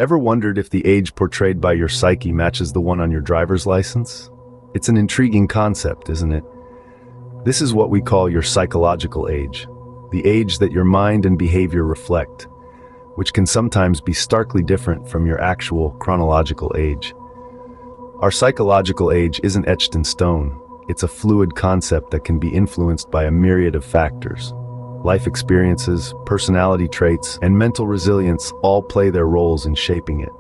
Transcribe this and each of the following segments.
Ever wondered if the age portrayed by your psyche matches the one on your driver's license? It's an intriguing concept, isn't it? This is what we call your psychological age, the age that your mind and behavior reflect, which can sometimes be starkly different from your actual chronological age. Our psychological age isn't etched in stone. It's a fluid concept that can be influenced by a myriad of factors. Life experiences, personality traits, and mental resilience all play their roles in shaping it.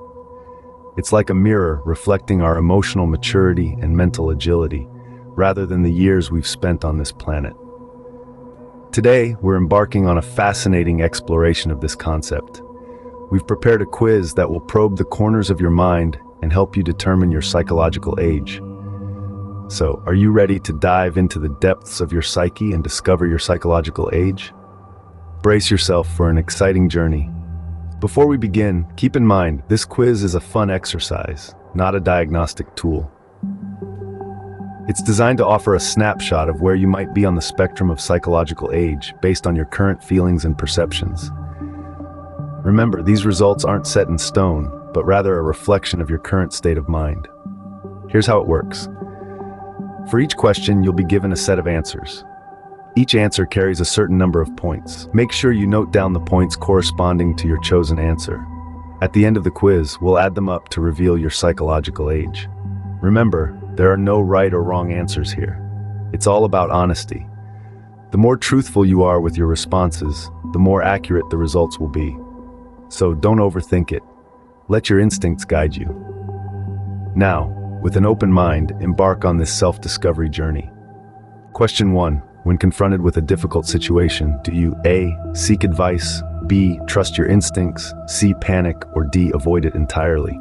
It's like a mirror reflecting our emotional maturity and mental agility, rather than the years we've spent on this planet. Today, we're embarking on a fascinating exploration of this concept. We've prepared a quiz that will probe the corners of your mind and help you determine your psychological age. So, are you ready to dive into the depths of your psyche and discover your psychological age? Brace yourself for an exciting journey. Before we begin, keep in mind, this quiz is a fun exercise, not a diagnostic tool. It's designed to offer a snapshot of where you might be on the spectrum of psychological age based on your current feelings and perceptions. Remember, these results aren't set in stone, but rather a reflection of your current state of mind. Here's how it works. For each question, you'll be given a set of answers. Each answer carries a certain number of points. Make sure you note down the points corresponding to your chosen answer. At the end of the quiz, we'll add them up to reveal your psychological age. Remember, there are no right or wrong answers here. It's all about honesty. The more truthful you are with your responses, the more accurate the results will be. So don't overthink it. Let your instincts guide you. Now, with an open mind, embark on this self-discovery journey. Question 1. When confronted with a difficult situation, do you A. Seek advice, B. Trust your instincts, C. Panic, or D. Avoid it entirely?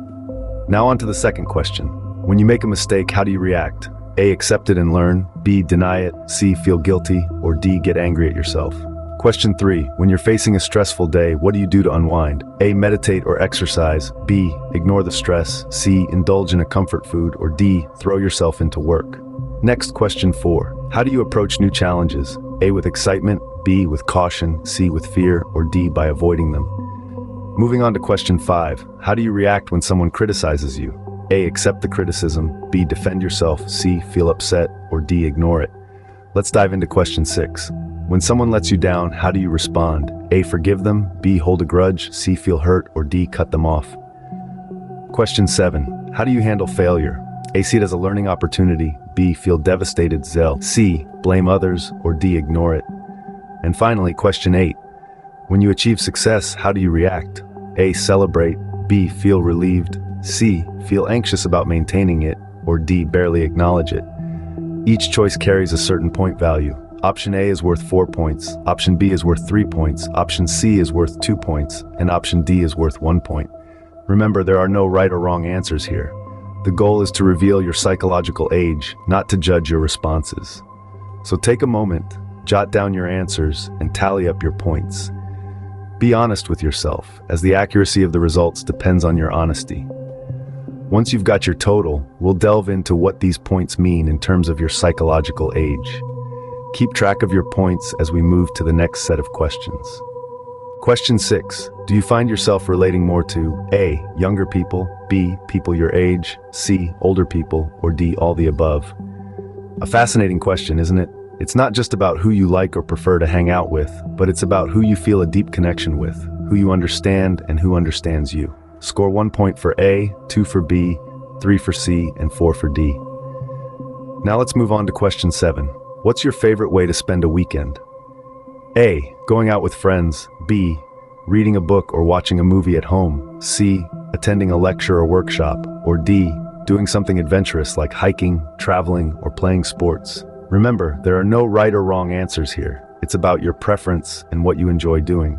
Now on to the second question. When you make a mistake, how do you react? A. Accept it and learn, B. Deny it, C. Feel guilty, or D. Get angry at yourself? Question 3. When you're facing a stressful day, what do you do to unwind? A. Meditate or exercise, B. Ignore the stress, C. Indulge in a comfort food, or D. Throw yourself into work? Next, question 4. How do you approach new challenges? A. With excitement, B. With caution, C. With fear, or D. By avoiding them? Moving on to question 5. How do you react when someone criticizes you? A. Accept the criticism, B. Defend yourself, C. Feel upset, or D. Ignore it? Let's dive into question 6. When someone lets you down, how do you respond? A. Forgive them, B. Hold a grudge, C. Feel hurt, or D. Cut them off? Question 7. How do you handle failure? A. See it as a learning opportunity, B. Feel devastated, C. Blame others, or D. Ignore it? And finally, question 8. When you achieve success, how do you react? A. Celebrate, B. Feel relieved, C. Feel anxious about maintaining it, or D. Barely acknowledge it? Each choice carries a certain point value. Option A is worth 4 points, Option B is worth 3 points, Option C is worth 2 points, and Option D is worth 1 point. Remember, there are no right or wrong answers here. The goal is to reveal your psychological age, not to judge your responses. So take a moment, jot down your answers, and tally up your points. Be honest with yourself, as the accuracy of the results depends on your honesty. Once you've got your total, we'll delve into what these points mean in terms of your psychological age. Keep track of your points as we move to the next set of questions. Question 6. Do you find yourself relating more to A. Younger people, B. People your age, C. Older people, or D. All the above? A fascinating question, isn't it? It's not just about who you like or prefer to hang out with, but it's about who you feel a deep connection with, who you understand, and who understands you. Score 1 point for A, 2 for B, 3 for C, and 4 for D. Now let's move on to question 7. What's your favorite way to spend a weekend? A. Going out with friends, B. Reading a book or watching a movie at home, C. Attending a lecture or workshop, or D. Doing something adventurous like hiking, traveling, or playing sports. Remember, there are no right or wrong answers here. It's about your preference and what you enjoy doing.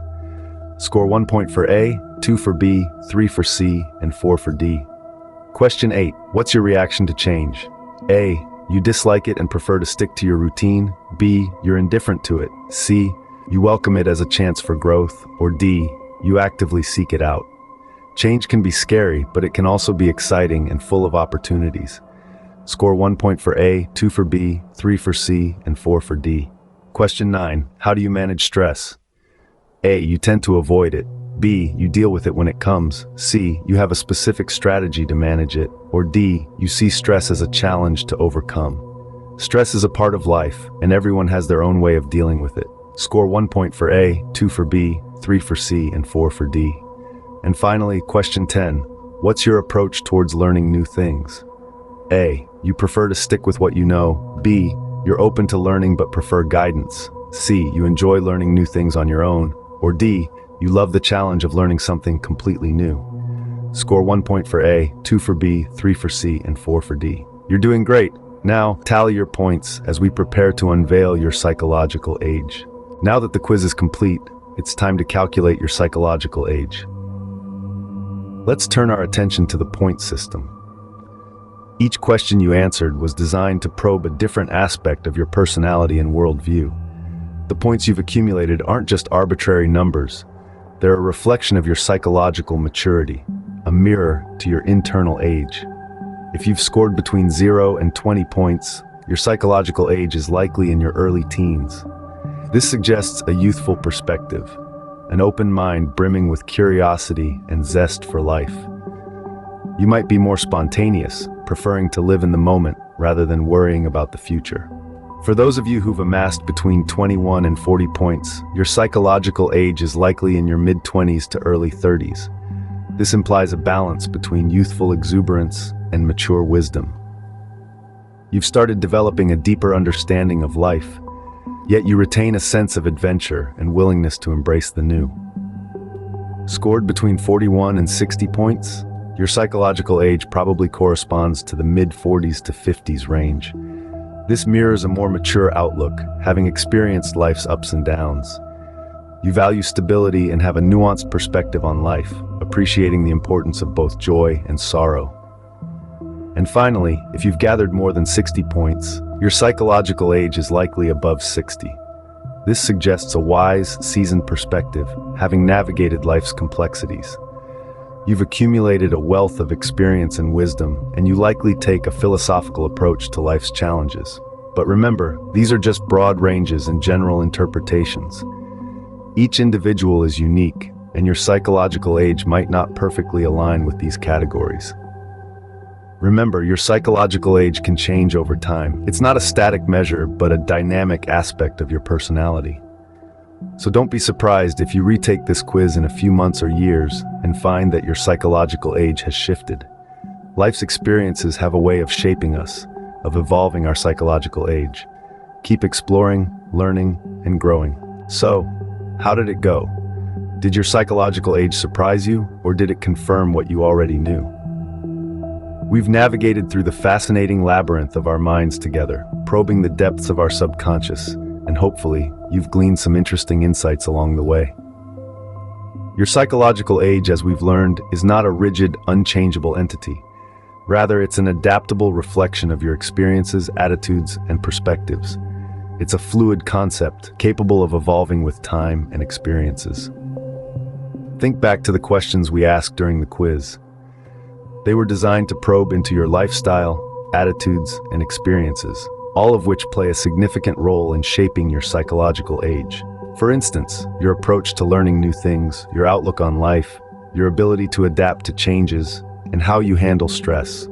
Score 1 point for A, 2 for B, 3 for C, and 4 for D. Question 8. What's your reaction to change? A. You dislike it and prefer to stick to your routine, B. You're indifferent to it, C. You welcome it as a chance for growth, or D. You actively seek it out. Change can be scary, but it can also be exciting and full of opportunities. Score 1 point for A, 2 for B, 3 for C, and 4 for D. Question 9. How do you manage stress? A. You tend to avoid it. B, you deal with it when it comes. C, you have a specific strategy to manage it. Or D, you see stress as a challenge to overcome. Stress is a part of life, and everyone has their own way of dealing with it. Score 1 point for A, 2 for B, 3 for C, and 4 for D. And finally, question 10. What's your approach towards learning new things? A, you prefer to stick with what you know. B, you're open to learning but prefer guidance. C, you enjoy learning new things on your own. Or D, you love the challenge of learning something completely new. Score 1 point for A, 2 for B, 3 for C, and 4 for D. You're doing great. Now, tally your points as we prepare to unveil your psychological age. Now that the quiz is complete, it's time to calculate your psychological age. Let's turn our attention to the point system. Each question you answered was designed to probe a different aspect of your personality and worldview. The points you've accumulated aren't just arbitrary numbers. They're a reflection of your psychological maturity, a mirror to your internal age. If you've scored between 0 and 20 points, your psychological age is likely in your early teens. This suggests a youthful perspective, an open mind brimming with curiosity and zest for life. You might be more spontaneous, preferring to live in the moment rather than worrying about the future. For those of you who've amassed between 21 and 40 points, your psychological age is likely in your mid-20s to early 30s. This implies a balance between youthful exuberance and mature wisdom. You've started developing a deeper understanding of life, yet you retain a sense of adventure and willingness to embrace the new. Scored between 41 and 60 points, your psychological age probably corresponds to the mid-40s to 50s range. This mirrors a more mature outlook, having experienced life's ups and downs. You value stability and have a nuanced perspective on life, appreciating the importance of both joy and sorrow. And finally, if you've gathered more than 60 points, your psychological age is likely above 60. This suggests a wise, seasoned perspective, having navigated life's complexities. You've accumulated a wealth of experience and wisdom, and you likely take a philosophical approach to life's challenges. But remember, these are just broad ranges and general interpretations. Each individual is unique, and your psychological age might not perfectly align with these categories. Remember, your psychological age can change over time. It's not a static measure, but a dynamic aspect of your personality. So don't be surprised if you retake this quiz in a few months or years and find that your psychological age has shifted. Life's experiences have a way of shaping us, of evolving our psychological age. Keep exploring, learning, and growing. So, how did it go? Did your psychological age surprise you, or did it confirm what you already knew? We've navigated through the fascinating labyrinth of our minds together, probing the depths of our subconscious, and hopefully, you've gleaned some interesting insights along the way. Your psychological age, as we've learned, is not a rigid, unchangeable entity. Rather, it's an adaptable reflection of your experiences, attitudes, and perspectives. It's a fluid concept, capable of evolving with time and experiences. Think back to the questions we asked during the quiz. They were designed to probe into your lifestyle, attitudes, and experiences, all of which play a significant role in shaping your psychological age. For instance, your approach to learning new things, your outlook on life, your ability to adapt to changes, and how you handle stress.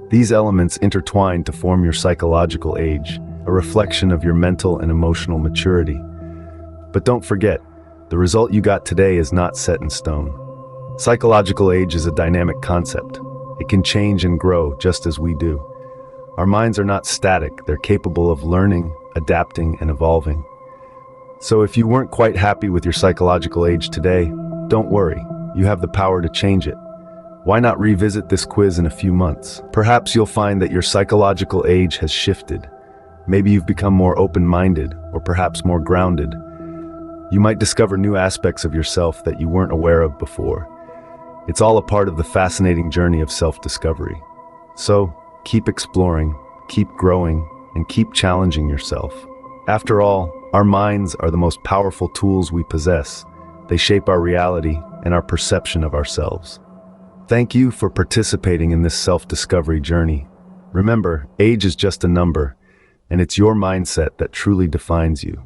These elements intertwine to form your psychological age, a reflection of your mental and emotional maturity. But don't forget, the result you got today is not set in stone. Psychological age is a dynamic concept. It can change and grow just as we do. Our minds are not static, they're capable of learning, adapting, and evolving. So if you weren't quite happy with your psychological age today, don't worry, you have the power to change it. Why not revisit this quiz in a few months? Perhaps you'll find that your psychological age has shifted. Maybe you've become more open-minded, or perhaps more grounded. You might discover new aspects of yourself that you weren't aware of before. It's all a part of the fascinating journey of self-discovery. So, keep exploring, keep growing, and keep challenging yourself. After all, our minds are the most powerful tools we possess. They shape our reality and our perception of ourselves. Thank you for participating in this self-discovery journey. Remember, age is just a number, and it's your mindset that truly defines you.